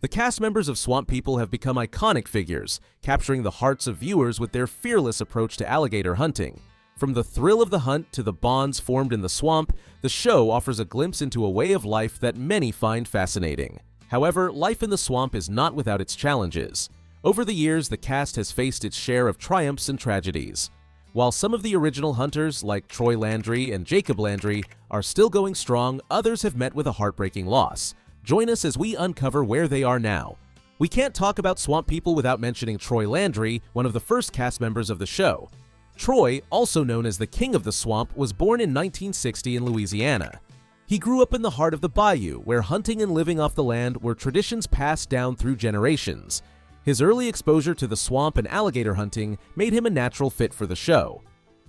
The cast members of Swamp People have become iconic figures, capturing the hearts of viewers with their fearless approach to alligator hunting. From the thrill of the hunt to the bonds formed in the swamp, the show offers a glimpse into a way of life that many find fascinating. However, life in the swamp is not without its challenges. Over the years, the cast has faced its share of triumphs and tragedies. While some of the original hunters, like Troy Landry and Jacob Landry, are still going strong, others have met with a heartbreaking loss. Join us as we uncover where they are now. We can't talk about Swamp People without mentioning Troy Landry, one of the first cast members of the show. Troy, also known as the King of the Swamp, was born in 1960 in Louisiana. He grew up in the heart of the bayou, where hunting and living off the land were traditions passed down through generations. His early exposure to the swamp and alligator hunting made him a natural fit for the show.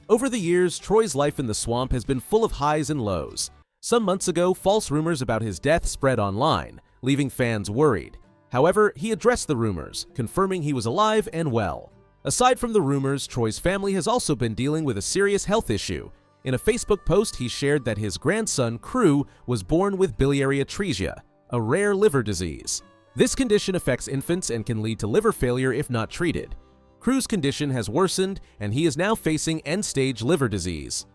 Over the years, Troy's life in the swamp has been full of highs and lows. Some months ago, false rumors about his death spread online, leaving fans worried. However, he addressed the rumors, confirming he was alive and well. Aside from the rumors, Troy's family has also been dealing with a serious health issue. In a Facebook post, he shared that his grandson, Crew, was born with biliary atresia, a rare liver disease. This condition affects infants and can lead to liver failure if not treated. Crew's condition has worsened, and he is now facing end-stage liver disease.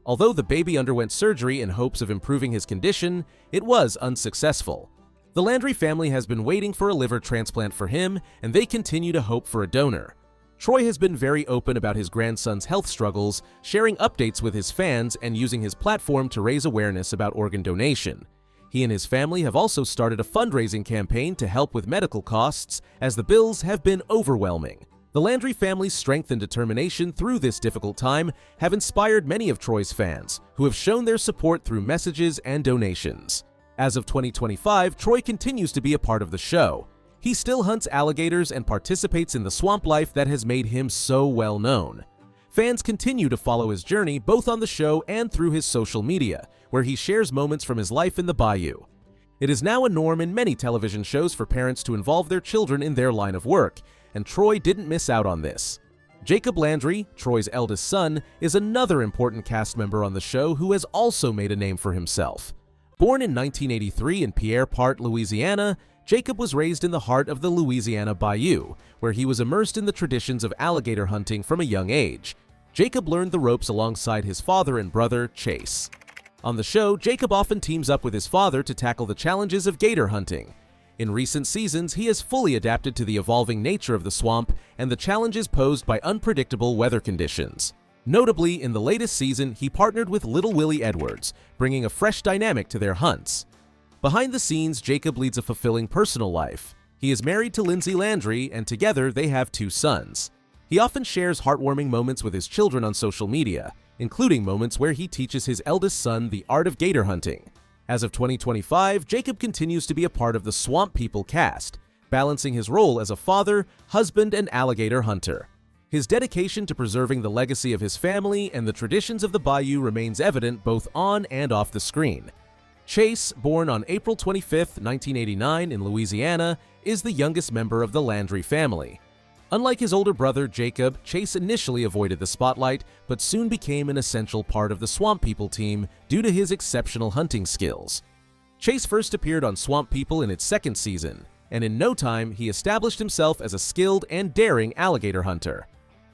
Although the baby underwent surgery in hopes of improving his condition, it was unsuccessful. The Landry family has been waiting for a liver transplant for him, and they continue to hope for a donor. Troy has been very open about his grandson's health struggles, sharing updates with his fans and using his platform to raise awareness about organ donation. He and his family have also started a fundraising campaign to help with medical costs, as the bills have been overwhelming. The Landry family's strength and determination through this difficult time have inspired many of Troy's fans, who have shown their support through messages and donations. As of 2025, Troy continues to be a part of the show. He still hunts alligators and participates in the swamp life that has made him so well known. Fans continue to follow his journey both on the show and through his social media, where he shares moments from his life in the bayou. It is now a norm in many television shows for parents to involve their children in their line of work, and Troy didn't miss out on this. Jacob Landry, Troy's eldest son, is another important cast member on the show who has also made a name for himself. Born in 1983 in Pierre Part, Louisiana, Jacob was raised in the heart of the Louisiana Bayou, where he was immersed in the traditions of alligator hunting from a young age. Jacob learned the ropes alongside his father and brother, Chase. On the show, Jacob often teams up with his father to tackle the challenges of gator hunting. In recent seasons, he has fully adapted to the evolving nature of the swamp and the challenges posed by unpredictable weather conditions. Notably, in the latest season, he partnered with Little Willie Edwards, bringing a fresh dynamic to their hunts. Behind the scenes, Jacob leads a fulfilling personal life. He is married to Lindsay Landry, and together they have 2 sons. He often shares heartwarming moments with his children on social media, including moments where he teaches his eldest son the art of gator hunting. As of 2025, Jacob continues to be a part of the Swamp People cast, balancing his role as a father, husband, and alligator hunter. His dedication to preserving the legacy of his family and the traditions of the bayou remains evident both on and off the screen. Chase, born on April 25, 1989 in Louisiana, is the youngest member of the Landry family. Unlike his older brother, Jacob, Chase initially avoided the spotlight, but soon became an essential part of the Swamp People team due to his exceptional hunting skills. Chase first appeared on Swamp People in its 2nd season, and in no time he established himself as a skilled and daring alligator hunter.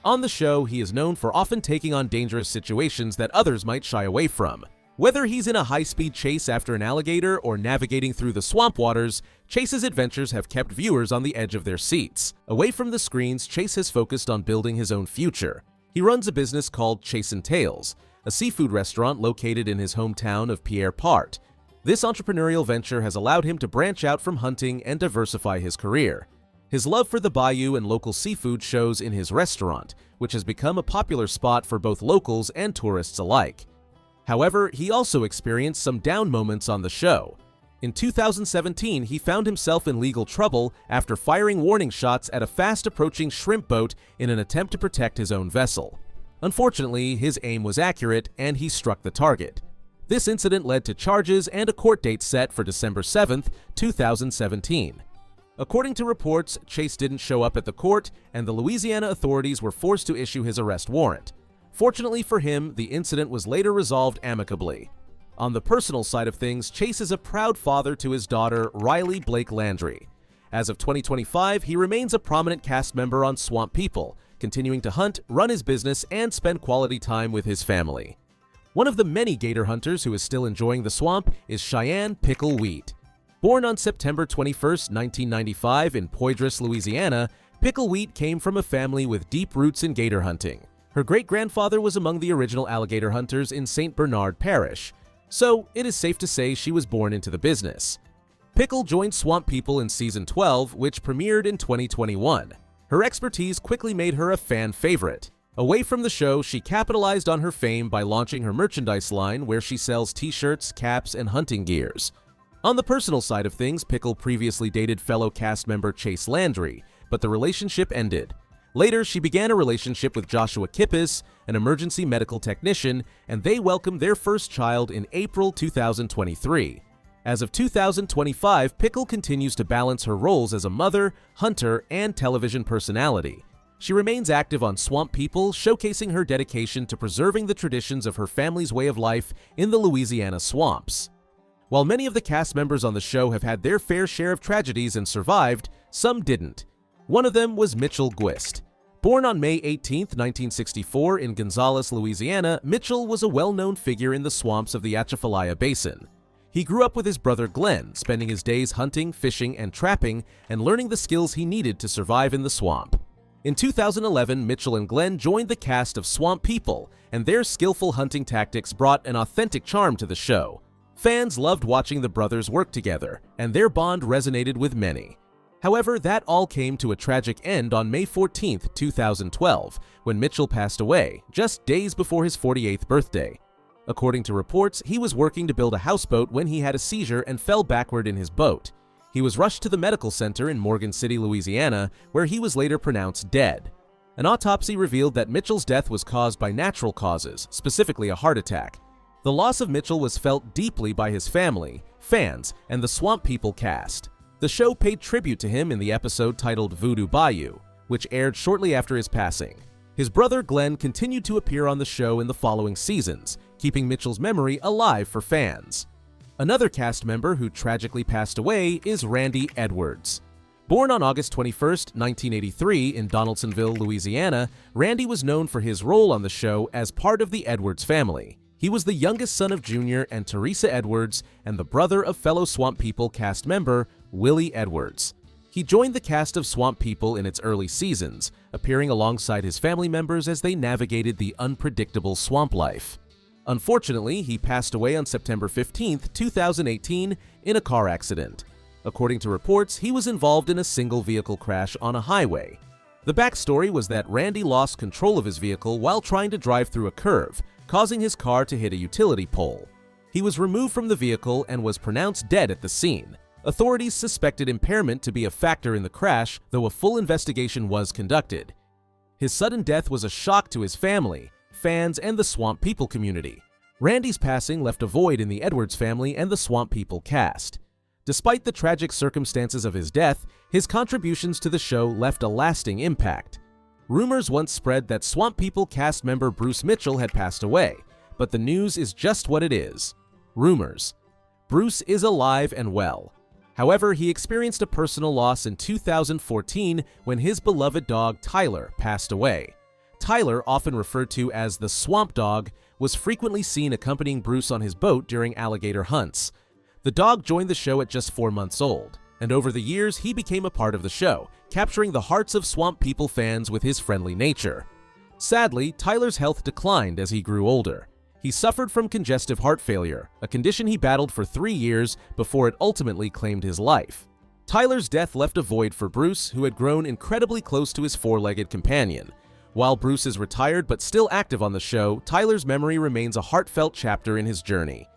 On the show, he is known for often taking on dangerous situations that others might shy away from. Whether he's in a high-speed chase after an alligator or navigating through the swamp waters, Chase's adventures have kept viewers on the edge of their seats. Away from the screens, Chase has focused on building his own future. He runs a business called Chasin' Tales, a seafood restaurant located in his hometown of Pierre Part. This entrepreneurial venture has allowed him to branch out from hunting and diversify his career. His love for the bayou and local seafood shows in his restaurant, which has become a popular spot for both locals and tourists alike. However, he also experienced some down moments on the show. In 2017, he found himself in legal trouble after firing warning shots at a fast-approaching shrimp boat in an attempt to protect his own vessel. Unfortunately, his aim was accurate and he struck the target. This incident led to charges and a court date set for December 7, 2017. According to reports, Chase didn't show up at the court, and the Louisiana authorities were forced to issue his arrest warrant. Fortunately for him, the incident was later resolved amicably. On the personal side of things, Chase is a proud father to his daughter, Riley Blake Landry. As of 2025, he remains a prominent cast member on Swamp People, continuing to hunt, run his business, and spend quality time with his family. One of the many gator hunters who is still enjoying the swamp is Cheyenne Pickleweat. Born on September 21, 1995 in Poydras, Louisiana, Pickleweat came from a family with deep roots in gator hunting. Her great-grandfather was among the original alligator hunters in St. Bernard Parish, so it is safe to say she was born into the business. Pickle joined Swamp People in Season 12, which premiered in 2021. Her expertise quickly made her a fan favorite. Away from the show, she capitalized on her fame by launching her merchandise line where she sells t-shirts, caps, and hunting gears. On the personal side of things, Pickle previously dated fellow cast member Chase Landry, but the relationship ended. Later, she began a relationship with Joshua Kippis, an emergency medical technician, and they welcomed their first child in April 2023. As of 2025, Pickle continues to balance her roles as a mother, hunter, and television personality. She remains active on Swamp People, showcasing her dedication to preserving the traditions of her family's way of life in the Louisiana swamps. While many of the cast members on the show have had their fair share of tragedies and survived, some didn't. One of them was Mitchell Gwist. Born on May 18, 1964 in Gonzales, Louisiana, Mitchell was a well-known figure in the swamps of the Atchafalaya Basin. He grew up with his brother Glenn, spending his days hunting, fishing, and trapping, and learning the skills he needed to survive in the swamp. In 2011, Mitchell and Glenn joined the cast of Swamp People, and their skillful hunting tactics brought an authentic charm to the show. Fans loved watching the brothers work together, and their bond resonated with many. However, that all came to a tragic end on May 14, 2012, when Mitchell passed away, just days before his 48th birthday. According to reports, he was working to build a houseboat when he had a seizure and fell backward in his boat. He was rushed to the medical center in Morgan City, Louisiana, where he was later pronounced dead. An autopsy revealed that Mitchell's death was caused by natural causes, specifically a heart attack. The loss of Mitchell was felt deeply by his family, fans, and the Swamp People cast. The show paid tribute to him in the episode titled Voodoo Bayou, which aired shortly after his passing. His brother Glenn continued to appear on the show in the following seasons, keeping Mitchell's memory alive for fans. Another cast member who tragically passed away is Randy Edwards. Born on August 21, 1983 in Donaldsonville, Louisiana, Randy was known for his role on the show as part of the Edwards family. He was the youngest son of Junior and Teresa Edwards and the brother of fellow Swamp People cast member Willie Edwards. He joined the cast of Swamp People in its early seasons, appearing alongside his family members as they navigated the unpredictable swamp life. Unfortunately, he passed away on September 15, 2018 in a car accident. According to reports, he was involved in a single vehicle crash on a highway. The backstory was that Randy lost control of his vehicle while trying to drive through a curve, causing his car to hit a utility pole. He was removed from the vehicle and was pronounced dead at the scene. Authorities suspected impairment to be a factor in the crash, though a full investigation was conducted. His sudden death was a shock to his family, fans, and the Swamp People community. Randy's passing left a void in the Edwards family and the Swamp People cast. Despite the tragic circumstances of his death, his contributions to the show left a lasting impact. Rumors once spread that Swamp People cast member Bruce Mitchell had passed away, but the news is just what it is: rumors. Bruce is alive and well. However, he experienced a personal loss in 2014 when his beloved dog Tyler passed away. Tyler, often referred to as the Swamp Dog, was frequently seen accompanying Bruce on his boat during alligator hunts. The dog joined the show at just 4 months old, and over the years he became a part of the show, capturing the hearts of Swamp People fans with his friendly nature. Sadly, Tyler's health declined as he grew older. He suffered from congestive heart failure, a condition he battled for 3 years before it ultimately claimed his life. Tyler's death left a void for Bruce, who had grown incredibly close to his four-legged companion. While Bruce is retired but still active on the show, Tyler's memory remains a heartfelt chapter in his journey.